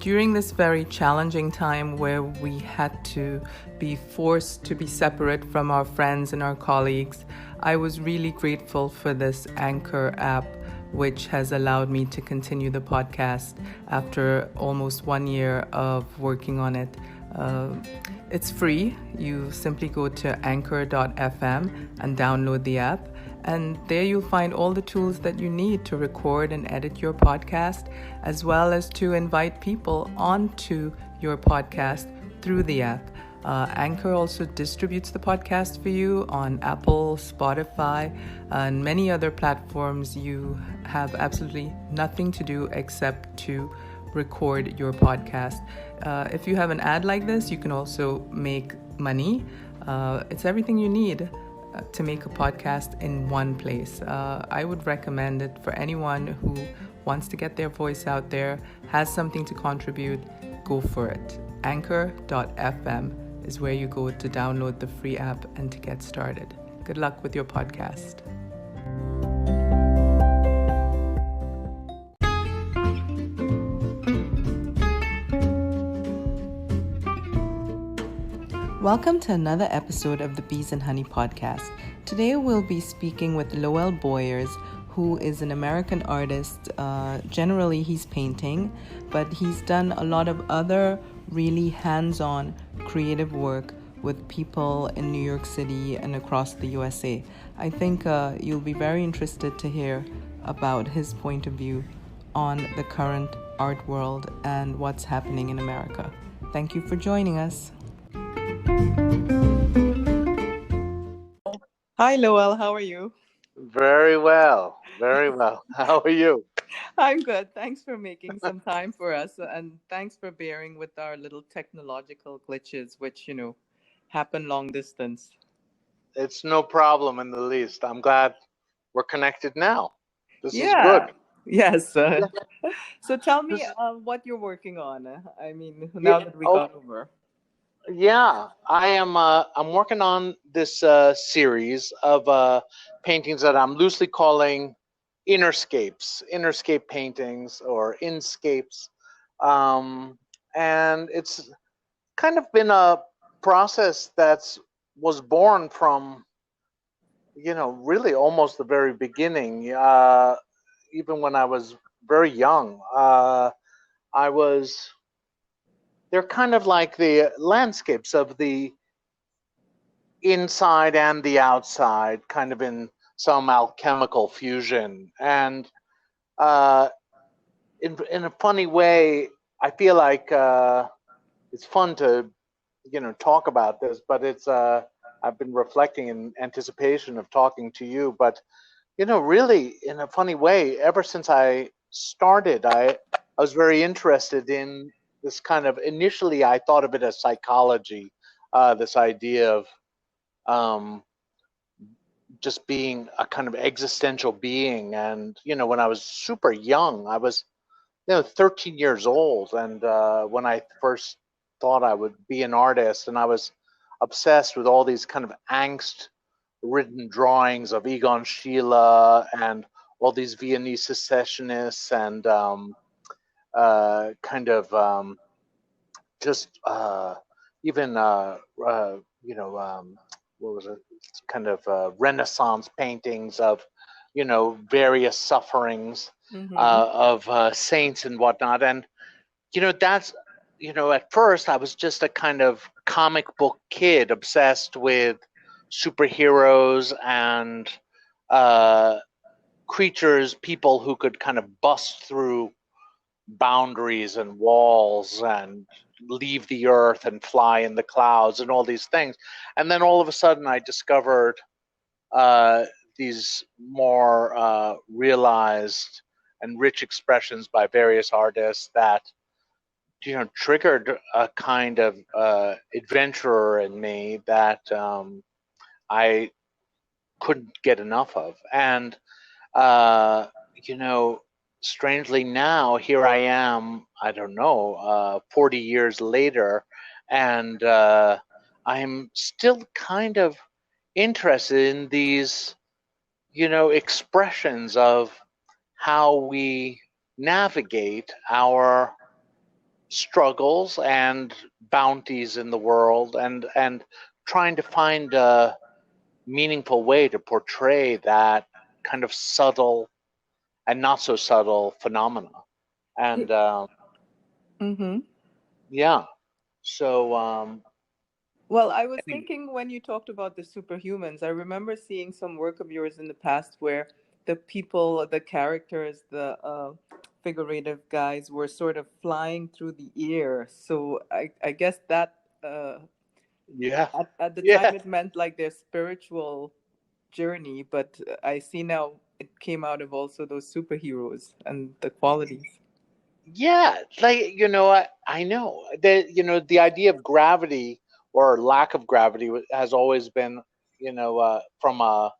during this very challenging time where we had to be forced to be separate from our friends and our colleagues, I was really grateful for this Anchor app, which has allowed me to continue the podcast after almost 1 year of working on it. It's free. You simply go to anchor.fm and download the app. And there you'll find all the tools that you need to record and edit your podcast, as well as to invite people onto your podcast through the app. Anchor also distributes the podcast for you on Apple, Spotify, and many other platforms. You have absolutely nothing to do except to record your podcast. If you have an ad like this, you can also make money. It's everything you need to make a podcast in one place. I would recommend it for anyone who wants to get their voice out there, has something to contribute. Go for it. Anchor.fm is where you go to download the free app and to get started. Good luck with your podcast. Welcome to another episode of the Bees and Honey podcast. Today we'll be speaking with Lowell Boyers, who is an American artist. Generally he's painting, but he's done a lot of other really hands-on creative work with people in New York City and across the USA. I think you'll be very interested to hear about his point of view on the current art world and what's happening in America. Thank you for joining us. Hi, Lowell. How are you? Very well. Very well. How are you? I'm good. Thanks for making some time for us. And thanks for bearing with our little technological glitches, which, happen long distance. It's no problem in the least. I'm glad we're connected now. This is Yeah. good. Yes. So tell me what you're working on. Now that we got over. Yeah, I am. I'm working on this series of paintings that I'm loosely calling innerscape paintings, or inscapes, and it's kind of been a process was born from, really almost the very beginning. Even when I was very young, they're kind of like the landscapes of the inside and the outside, kind of in some alchemical fusion. And in a funny way, I feel like it's fun to, talk about this, but I've been reflecting in anticipation of talking to you. But, really, in a funny way, ever since I started, I was very interested in this kind of, initially I thought of it as psychology, this idea of just being a kind of existential being. And, when I was super young, I was, 13 years old. And when I first thought I would be an artist, and I was obsessed with all these kind of angst-ridden drawings of Egon Schiele and all these Viennese secessionists and what was it? Kind of Renaissance paintings of, various sufferings of saints and whatnot. And, that's, at first I was just a kind of comic book kid obsessed with superheroes and creatures, people who could kind of bust through boundaries and walls and leave the earth and fly in the clouds and all these things. And then all of a sudden I discovered these more realized and rich expressions by various artists that, triggered a kind of adventurer in me that I couldn't get enough of. And, strangely now, here I am, 40 years later, and I'm still kind of interested in these, expressions of how we navigate our struggles and bounties in the world, and trying to find a meaningful way to portray that kind of subtle and not so subtle phenomena. And Mm-hmm. yeah, so Well, I was anyway, thinking when you talked about the superhumans, I remember seeing some work of yours in the past where the people, the characters, the figurative guys were sort of flying through the air. So I guess that yeah, at the time yeah, it meant like their spiritual journey, but I see now it came out of also those superheroes and the qualities. yeah. Like, I know that, the idea of gravity or lack of gravity has always been, from a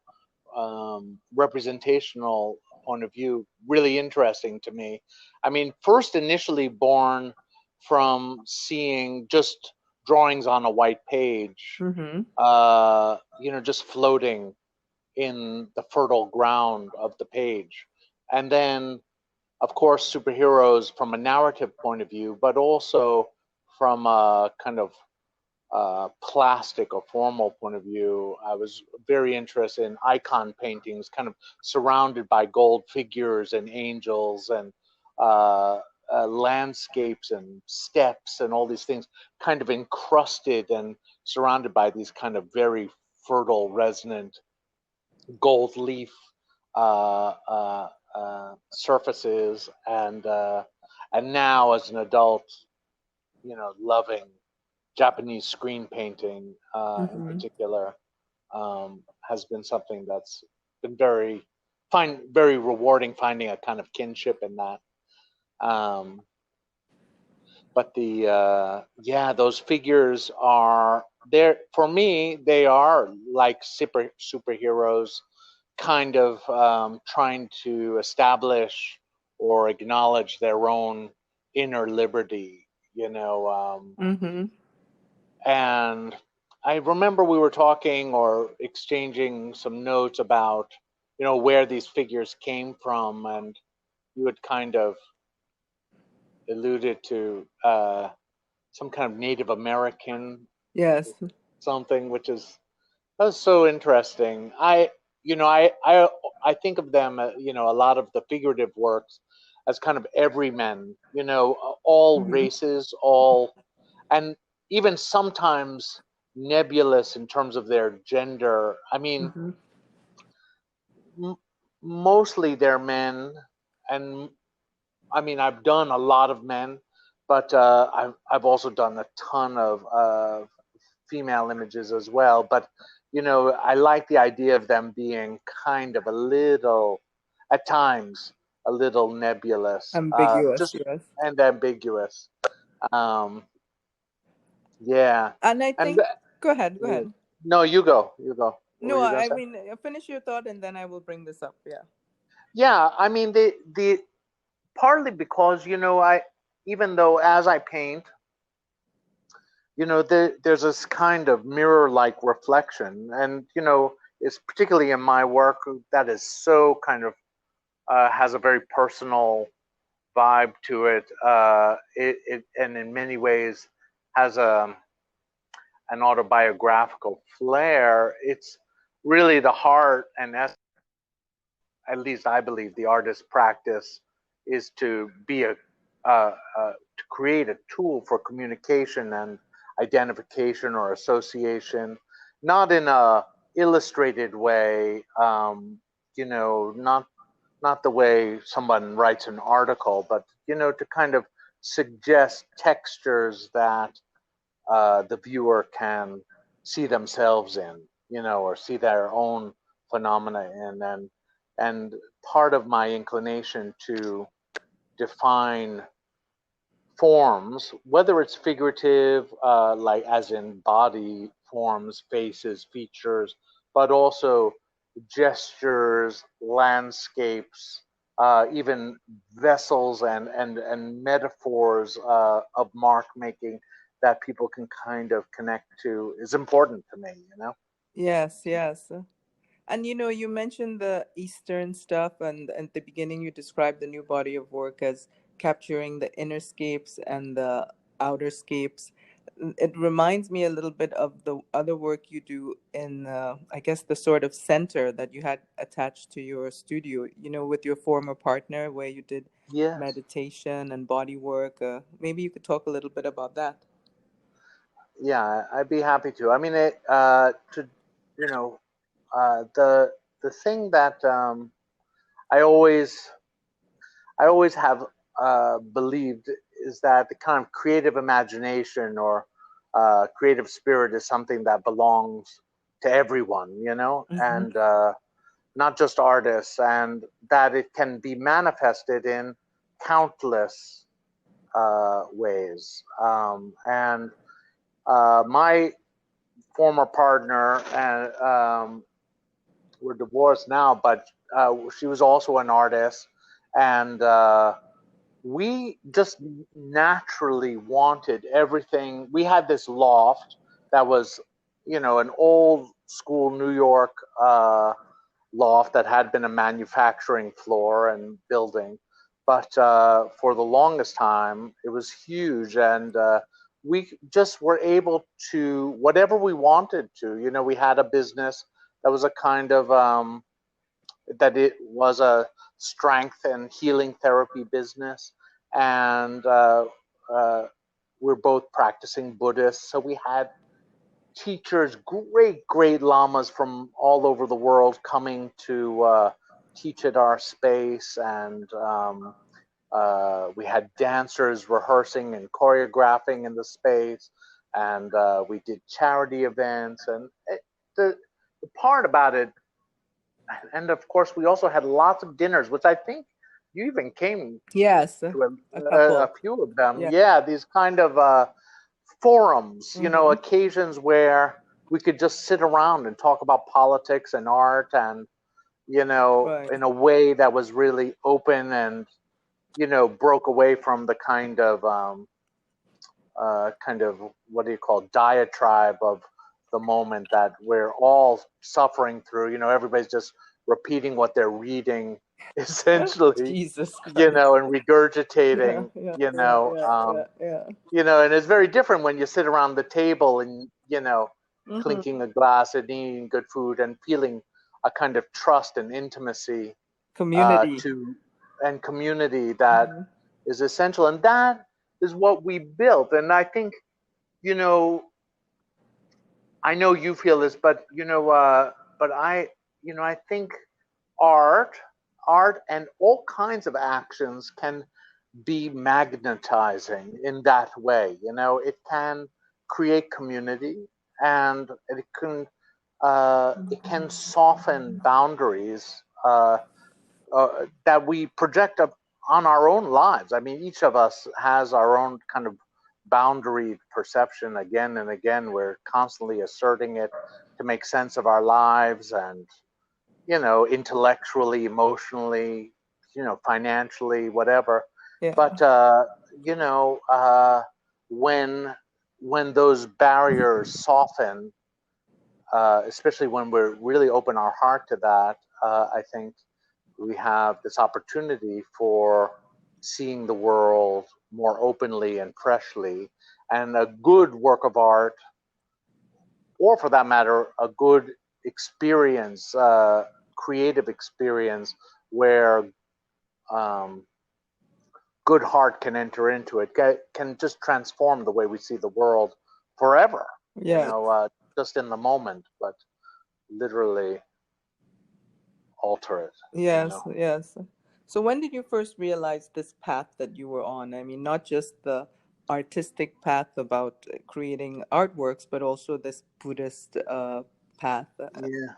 representational point of view, really interesting to me. I mean, first initially born from seeing just drawings on a white page, Mm-hmm. just floating in the fertile ground of the page. And then, of course, superheroes from a narrative point of view, but also from a kind of plastic or formal point of view. I was very interested in icon paintings, kind of surrounded by gold figures and angels and landscapes and steps and all these things, kind of encrusted and surrounded by these kind of very fertile, resonant gold leaf surfaces. And now, as an adult, loving Japanese screen painting in Mm-hmm. particular has been something that's been very rewarding, finding a kind of kinship in that. Um, but the those figures are there for me. They are like superheroes, kind of trying to establish or acknowledge their own inner liberty. Mm-hmm. And I remember we were talking or exchanging some notes about, where these figures came from, and you had kind of alluded to some kind of Native American Yes. something, which is that's so interesting. I think of them, a lot of the figurative works as kind of everymen, all Mm-hmm. races, all, and even sometimes nebulous in terms of their gender. I mean, Mm-hmm. m- mostly they're men, and I mean, I've done a lot of men, but I've also done a ton of female images as well. But I like the idea of them being kind of a little, at times, a little nebulous, Ambiguous, just yes. and ambiguous. Um, yeah, And I and think, go ahead, go ahead. no, you go, you go. What No, were you gonna I say? mean, finish your thought and then I will bring this up. Yeah. Yeah, I mean, the partly because I, even though as I paint, there's this kind of mirror-like reflection, and it's particularly in my work that is so kind of has a very personal vibe to it. It and in many ways has an autobiographical flair. It's really the heart and essence, at least I believe, the artist's practice is to be to create a tool for communication and identification or association, not in a illustrated way, not the way someone writes an article, but to kind of suggest textures that the viewer can see themselves in, or see their own phenomena in. And part of my inclination to define forms, whether it's figurative, like as in body forms, faces, features, but also gestures, landscapes, even vessels and metaphors of mark making that people can kind of connect to is important to me. Yes, yes. And you mentioned the Eastern stuff, and at the beginning, you described the new body of work as capturing the inner scapes and the outer scapes. It reminds me a little bit of the other work you do in, I guess, the sort of center that you had attached to your studio, with your former partner, where you did Yes. meditation and body work. Maybe you could talk a little bit about that. Yeah, I'd be happy to. I mean, to you know, the thing that I always I always have believed is that the kind of creative imagination or creative spirit is something that belongs to everyone, Hmm. and not just artists, and that it can be manifested in countless ways. And my former partner, and we're divorced now, but she was also an artist, and we just naturally wanted everything. We had this loft that was, an old school New York loft that had been a manufacturing floor and building. But for the longest time, it was huge. And we just were able to, whatever we wanted to, we had a business that was a kind of, that it was a strength and healing therapy business. And uh, we're both practicing Buddhists. So we had teachers, great lamas from all over the world coming to teach at our space. And we had dancers rehearsing and choreographing in the space. And we did charity events. And the part about it, and of course, we also had lots of dinners, which I think you even came Yes, to a a couple. few of them. Yeah. Yeah, these kind of forums, Hmm. occasions where we could just sit around and talk about politics and art, and Right. in a way that was really open, and broke away from the kind of what do you call diatribe of the moment that we're all suffering through. Everybody's just repeating what they're reading, essentially, Jesus Christ. and Yeah, regurgitating, yeah, yeah, yeah, yeah, yeah. and it's very different when you sit around the table and, Hmm. clinking a glass and eating good food and feeling a kind of trust and intimacy Community. to and community that Hmm. is essential. And that is what we built. And I think, you know, I know you feel this, but I think art, art and all kinds of actions can be magnetizing in that way. It can create community, and it can soften boundaries that we project up on our own lives. I mean, each of us has our own kind of boundary perception again and again. We're constantly asserting it to make sense of our lives, and intellectually, emotionally, financially, whatever. Yeah. But you know, when those barriers soften, especially when we're really open our heart to that, I think we have this opportunity for seeing the world more openly and freshly. And a good work of art, or for that matter, a good experience, creative experience, where um, good heart can enter into it, can just transform the way we see the world forever. Yes. Just in the moment, but literally alter it. You Yes. know. Yes. So when did you first realize this path that you were on? I mean, not just the artistic path about creating artworks, but also this Buddhist path. Yeah.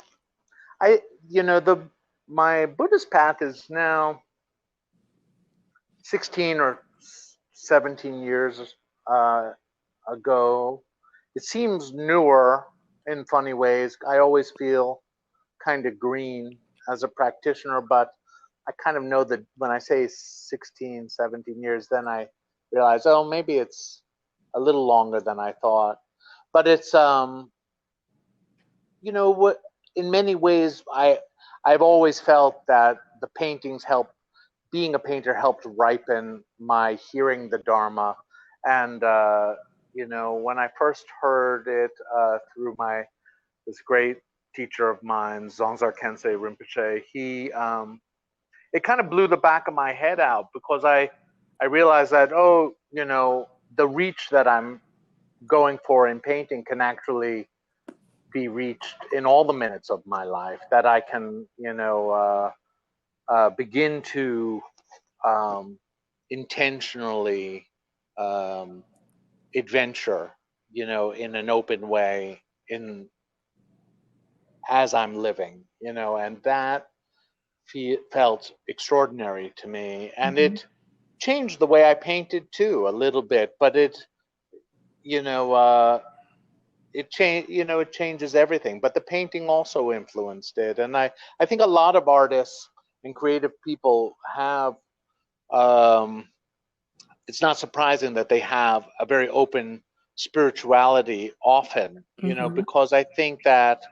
I the my Buddhist path is now 16 or 17 years uh, ago. It seems newer in funny ways. I always feel kind of green as a practitioner, but I kind of know that when I say 16, 17 years, then I realize, oh, maybe it's a little longer than I thought. But it's what in many ways, I've always felt that the paintings help. Being a painter helped ripen my hearing the Dharma, and when I first heard it through this great teacher of mine, Zongzar Kensei Rinpoche, it kind of blew the back of my head out, because I realized that, the reach that I'm going for in painting can actually be reached in all the minutes of my life, that I can begin to intentionally adventure, in an open way, in as I'm living, and that felt extraordinary to me, and Mm-hmm. it changed the way I painted too a little bit. But you know, uh, it changes everything. But the painting also influenced it, and I think a lot of artists and creative people have. Um, it's not surprising that they have a very open spirituality often, Mm-hmm. because I think that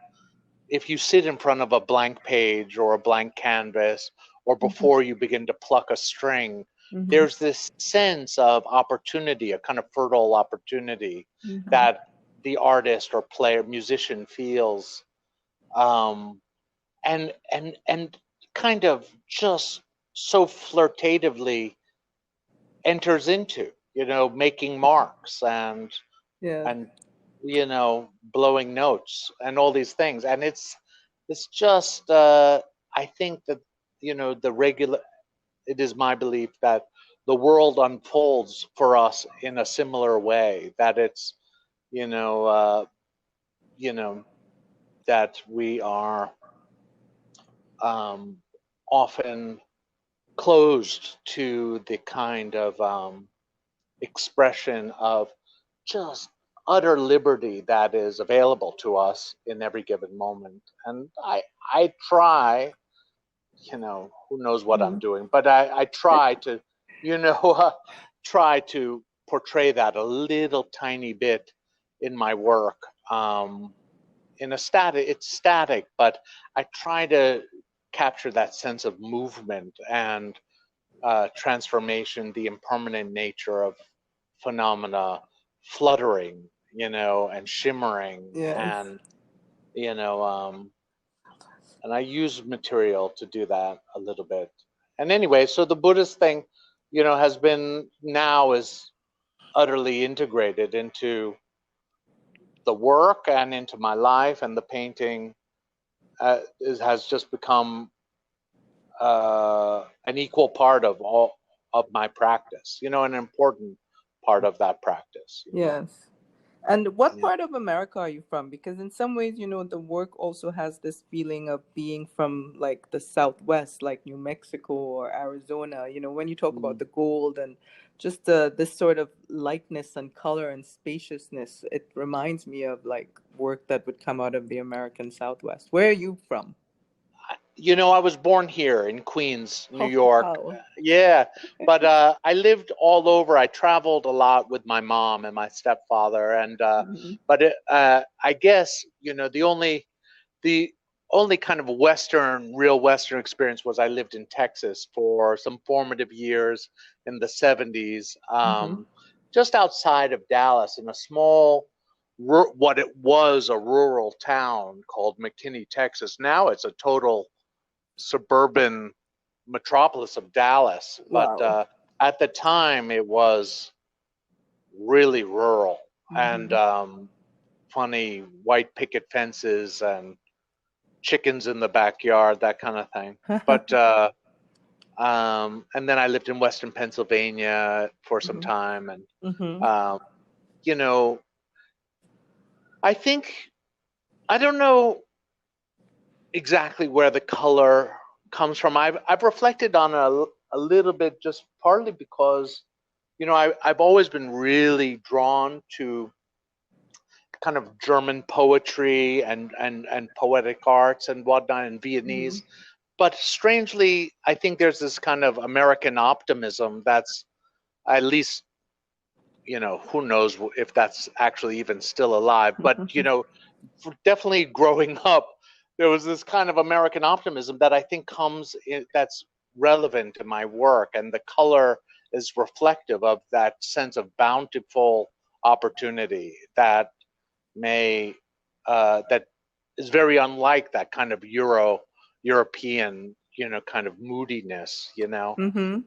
if you sit in front of a blank page or a blank canvas, or Mm-hmm. before you begin to pluck a string, Mm-hmm. there's this sense of opportunity, a kind of fertile opportunity Mm-hmm. that the artist or player, musician feels, um, and kind of just so flirtatively enters into, making marks Yeah. and blowing notes and all these things. And it's just I think that the regular it is my belief that the world unfolds for us in a similar way, that it's you know uh, you know that we are um, often closed to the kind of expression of just utter liberty that is available to us in every given moment. And I try, who knows what I'm Mm-hmm. doing, but I try to, you know, uh, try to portray that a little tiny bit in my work. In a static, it's static, but I try to capture that sense of movement and transformation, the impermanent nature of phenomena fluttering, and shimmering, Yes. you know, um, and I use material to do that a little bit. And anyway, so the Buddhist thing, has been now is utterly integrated into the work and into my life, and the painting has just become an equal part of all of my practice, an important part of that practice. Yes. And what Yeah. part of America are you from? Because in some ways, the work also has this feeling of being from like the Southwest, like New Mexico or Arizona. When you talk about Mm. the gold and just this sort of lightness and color and spaciousness, it reminds me of like work that would come out of the American Southwest. Where are you from? I was born here in Queens, New Oh, York. wow. Yeah, but I lived all over. I traveled a lot with my mom and my stepfather, and Hmm. but I guess the only kind of real Western experience was I lived in Texas for some formative years in the '70s, Hmm. just outside of Dallas, in a small, what it was a rural town called McKinney, Texas. Now it's a total suburban metropolis of Dallas, but Wow. at the time it was really rural, and Hmm. funny white picket fences and chickens in the backyard, that kind of thing. But and then I lived in Western Pennsylvania for some Hmm. time, and Hmm. um, you know, I think I don't know exactly where the color comes from. I've reflected on a little bit, just partly because I've always been really drawn to kind of German poetry and poetic arts and whatnot, and Hmm. Vietnamese. But strangely, I think there's this kind of American optimism that's, at least, who knows if that's actually even still alive. But definitely growing up, there was this kind of American optimism that I think that's relevant in my work, and the color is reflective of that sense of bountiful opportunity that may that is very unlike that kind of European, kind of moodiness, Mm-hmm.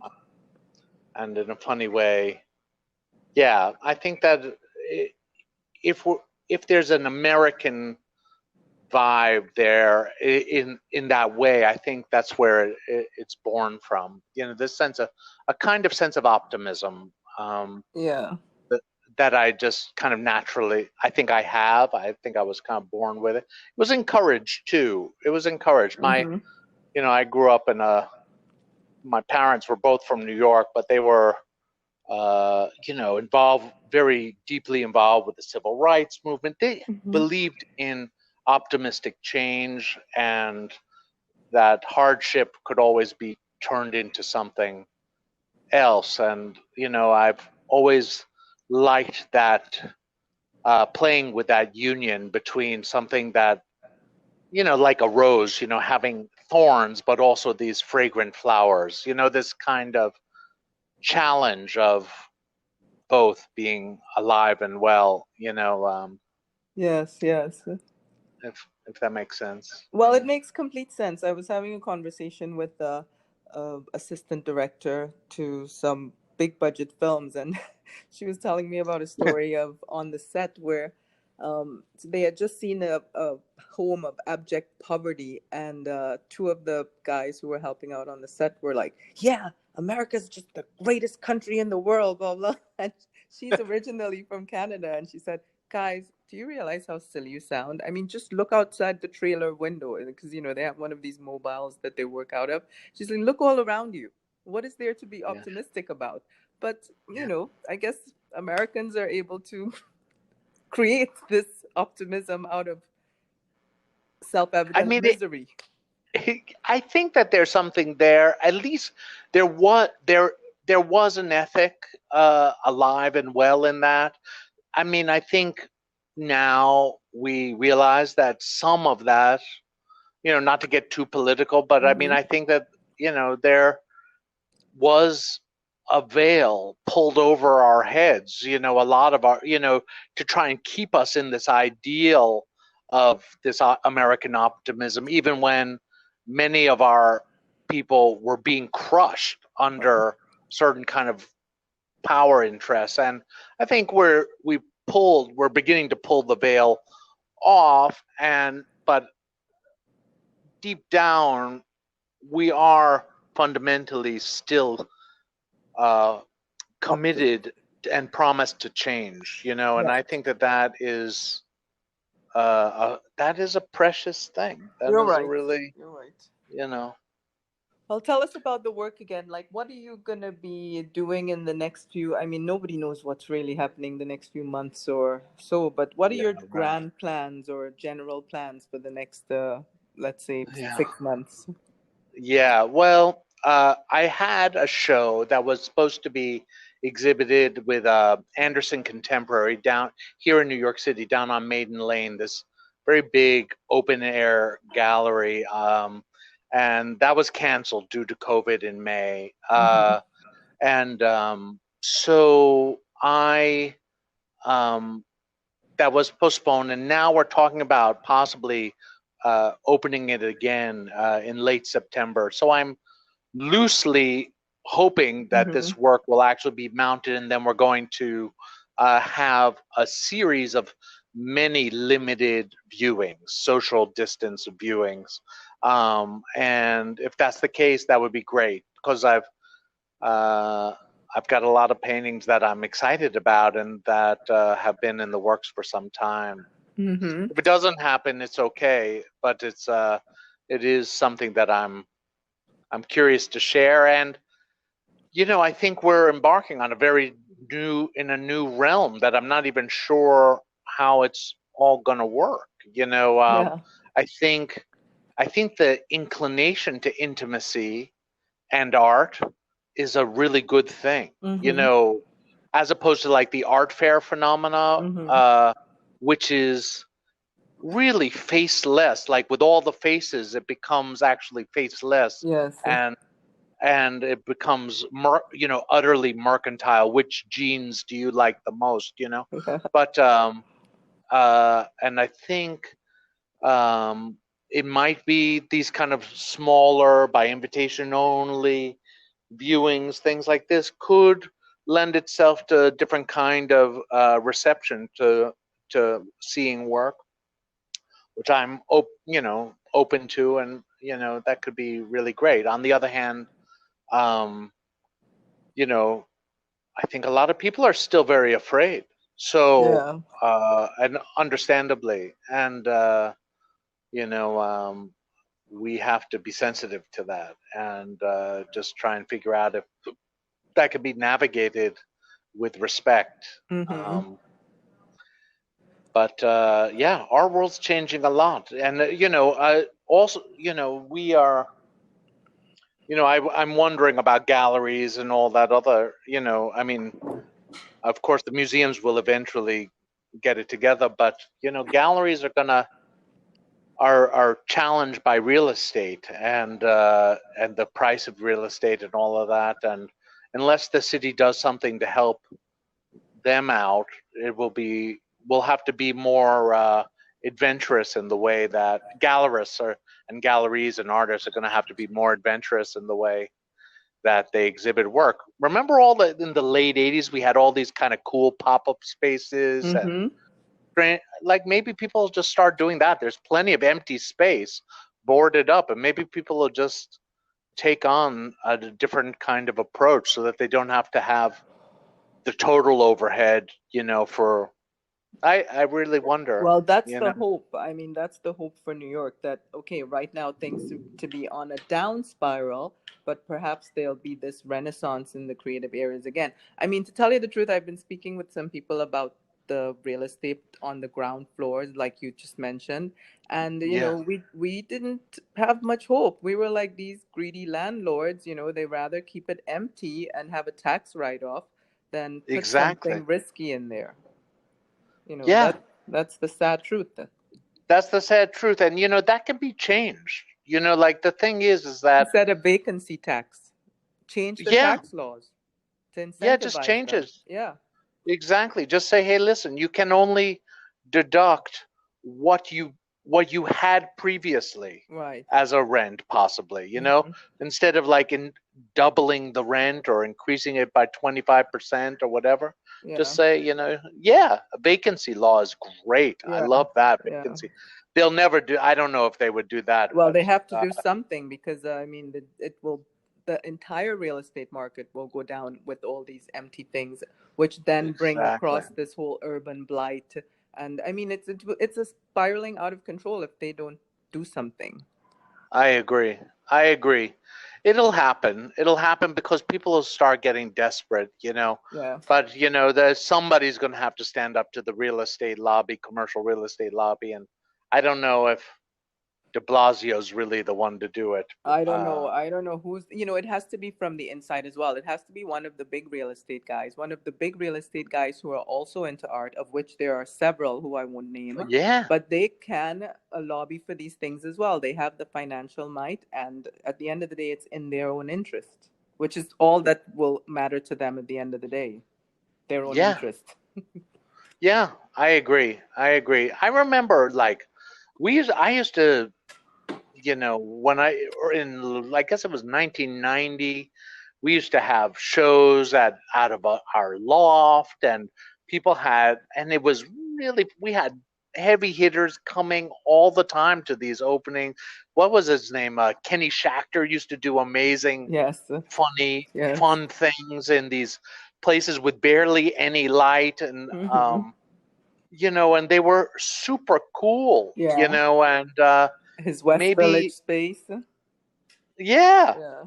and in a funny way, yeah, I think that if we're, if there's an American vibe there in that way, I think that's where it's born from. This sense of a kind of sense of optimism, Yeah. that, that I just kind of naturally, I think I have. I think I was kind of born with it. It was encouraged too. It was encouraged. Mm-hmm. I grew up in my parents were both from New York, but they were very deeply involved with the civil rights movement. They Mm-hmm. believed in optimistic change and that hardship could always be turned into something else. And, I've always liked that, playing with that union between something that, like a rose, having thorns, but also these fragrant flowers, this kind of challenge of both being alive and well, Yes, yes. if that makes sense. Well, it Yeah. makes complete sense. I was having a conversation with the assistant director to some big budget films, and she was telling me about a story of on the set where they had just seen a home of abject poverty, and two of the guys who were helping out on the set were like, "Yeah, America's just the greatest country in the world," blah blah. And she's originally from Canada, and she said, "Guys, do you realize how silly you sound? I mean, just look outside the trailer window because they have one of these mobiles that they work out of." She's like, "Look all around you. What is there to be Yeah. optimistic about?" But Yeah. I guess Americans are able to create this optimism out of I self-evident mean, misery. I think that there's something there. At least there was an ethic alive and well in that. I mean, I think now we realize that some of that, not to get too political, but I mean, Mm-hmm. I think that there was a veil pulled over our heads, a lot of our, to try and keep us in this ideal of this American optimism, even when many of our people were being crushed under certain kind of power interests. And I think we're beginning to pull the veil off, but deep down, we are fundamentally still uh, committed and promised to change, and I Right. think that is a precious thing. That You're is a right. really, You're right. you know, Well, tell us about the work again. Like, what are you going to be doing in the next few? I mean, nobody knows what's really happening the next few months or so, but what are yeah, your right, grand plans or general plans for the next, let's say, yeah, 6 months? yeah. Well, I had a show that was supposed to be exhibited with Anderson Contemporary down here in New York City, down on Maiden Lane. This very big open air gallery. And that was canceled due to COVID in May. Mm-hmm. And so um, that was postponed, and now we're talking about possibly opening it again in late September. So I'm loosely hoping that Mm-hmm. this work will actually be mounted, and then we're going to have a series of many limited viewings, social distance viewings. And if that's the case, that would be great because uh, I've got a lot of paintings that I'm excited about and that have been in the works for some time. Mm-hmm. If it doesn't happen, it's okay, but it is something that I'm curious to share. And I think we're embarking on a new realm that I'm not even sure how it's all going to work. Yeah. I think I think the inclination to intimacy and art is a really good thing, Mm-hmm. as opposed to like the art fair phenomena, Mm-hmm. which is really faceless. Like with all the faces, it becomes actually faceless, Yes. and it becomes utterly mercantile. Which genes do you like the most? But and I think it might be these kind of smaller, by invitation only viewings, things like this could lend itself to a different kind of reception to seeing work, which I'm open to, and that could be really great. On the other hand, um, you know, I think a lot of people are still very afraid. So, Yeah. and understandably, and you know, we have to be sensitive to that, and just try and figure out if that could be navigated with respect. Mm-hmm. Um, but yeah, our world's changing a lot, and also, we are. I'm wondering about galleries and all that other. I mean, of course, the museums will eventually get it together, but galleries are challenged by real estate and the price of real estate and all of that, and unless the city does something to help them out, we'll have to be more adventurous in the way that gallerists are, and galleries and artists are going to have to be more adventurous in the way that they exhibit work. Remember in the late 80s we had all these kind of cool pop-up spaces, and Mm-hmm. like maybe people will just start doing that. There's plenty of empty space boarded up, and maybe people will just take on a different kind of approach so that they don't have to have the total overhead, for I really wonder, Well, that's you the know. hope. I mean, that's the hope for New York that, okay, right now things to be on a down spiral, but perhaps there'll be this renaissance in the creative areas again. I mean, to tell you the truth, I've been speaking with some people about the real estate on the ground floors, like you just mentioned. And, Yeah, we didn't have much hope. We were like these greedy landlords, they rather keep it empty and have a tax write-off than put exactly. something risky in there. Yeah, That's the sad truth. that's the sad truth, and that can be changed. Like the thing is that Set a vacancy tax. Change the yeah, tax laws to yeah, just incentivize them. changes. Yeah, Exactly. Just say, hey, listen, you can only deduct what you had previously right. as a rent, possibly, Hmm. instead of like in doubling the rent or increasing it by 25% or whatever. Just Yeah, say, yeah, a vacancy law is great. I yeah, love that yeah. vacancy. They'll never do, I don't know if they would do that, Well, but they have to do something because I mean, the entire real estate market will go down with all these empty things, which then bring exactly. across this whole urban blight. And I mean, it's a spiraling out of control if they don't do something. I agree. I agree. It'll happen. It'll happen because people will start getting desperate. Yeah. But there's somebody's going to have to stand up to the real estate lobby, commercial real estate lobby, and I don't know if De Blasio's really the one to do it. I don't know. I don't know who's, it has to be from the inside as well. It has to be one of the big real estate guys, one of the big real estate guys who are also into art, of which there are several who I won't name, Yeah, but they can lobby for these things as well. They have the financial might, and at the end of the day, it's in their own interest, which is all that will matter to them at the end of the day, their own yeah, interest. yeah. I agree. I agree. I remember like I used to, when or in, I guess it was 1990, we used to have shows out of our loft, and and it was really, we had heavy hitters coming all the time to these openings. What was his name? Kenny Schachter used to do amazing, Yes, funny, yes. fun things in these places with barely any light, and Hmm. and they were super cool, Yeah. and His West Village maybe, space. yeah, Yeah.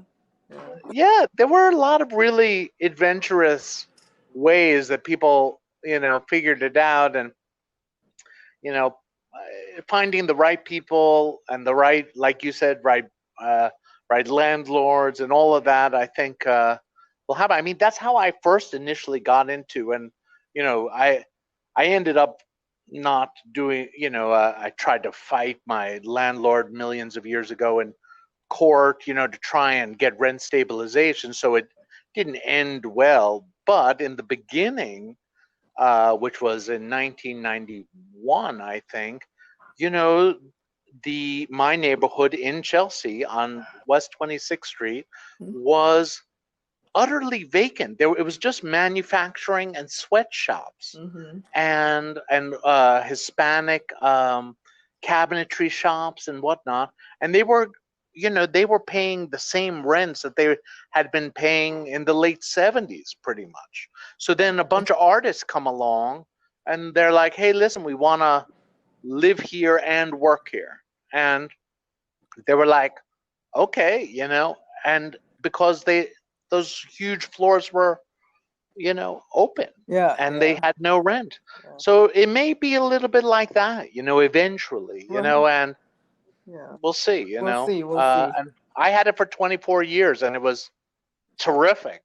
Yeah. yeah, there were a lot of really adventurous ways that people, figured it out, and you know, finding the right people and the right, like you said, uh, right landlords and all of that. I think will happen. I mean, that's how I first initially got into, and you know, I ended up not doing, I tried to fight my landlord millions of years ago in court, to try and get rent stabilization. So it didn't end well. But in the beginning, which was in 1991, I think, you know, my neighborhood in Chelsea on West 26th Street was utterly vacant. It was just manufacturing and sweatshops and Hispanic cabinetry shops and whatnot, and they were paying the same rents that they had been paying in the late 70s, pretty much. So then a bunch of artists come along, and they're like, "Hey, listen, we want to live here and work here," and they were like, "Okay," and because those huge floors were open, and they had no rent. So it may be a little bit like that, eventually, and we'll see, We'll see. and I had it for 24 years, and it was terrific,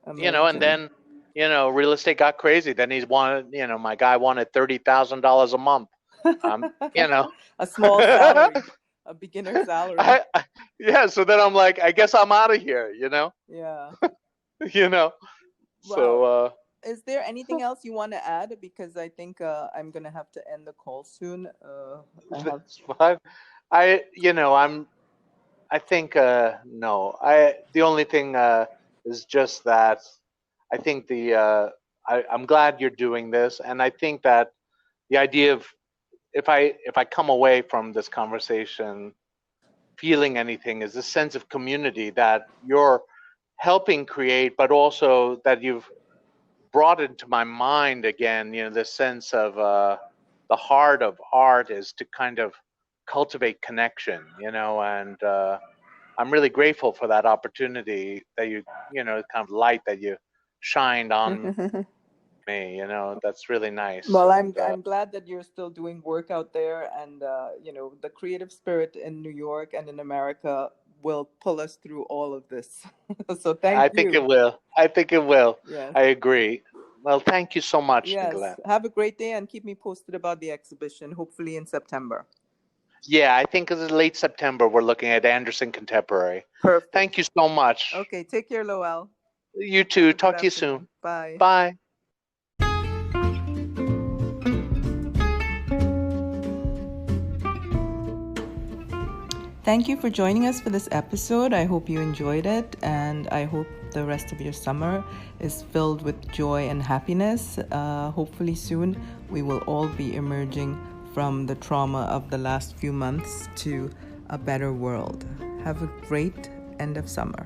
and then, real estate got crazy. Then my guy wanted $30,000 a month. A small salary, a beginner salary. So then I'm like, I guess I'm out of here, Yeah. So is there anything else you want to add? Because I think I'm gonna have to end the call soon. That's fine. I think no. The only thing is just that I think I'm glad you're doing this, and I think that the idea of if I come away from this conversation feeling anything is a sense of community that you're helping create, but also that you've brought into my mind again, this sense of the heart of art is to kind of cultivate connection, and I'm really grateful for that opportunity that kind of light that you shined on me, that's really nice. Well, I'm glad that you're still doing work out there, and the creative spirit in New York and in America will pull us through all of this. So thank you. I think it will. Yes. I agree. Well, thank you so much, Yes. Nicolette. Have a great day, and keep me posted about the exhibition, hopefully in September. Yeah, I think it's late September. We're looking at Anderson Contemporary. Perfect. Thank you so much. Okay, take care, Lowell. You too. Talk to you soon. Bye. Bye. Thank you for joining us for this episode. I hope you enjoyed it, and I hope the rest of your summer is filled with joy and happiness. Hopefully soon we will all be emerging from the trauma of the last few months to a better world. Have a great end of summer.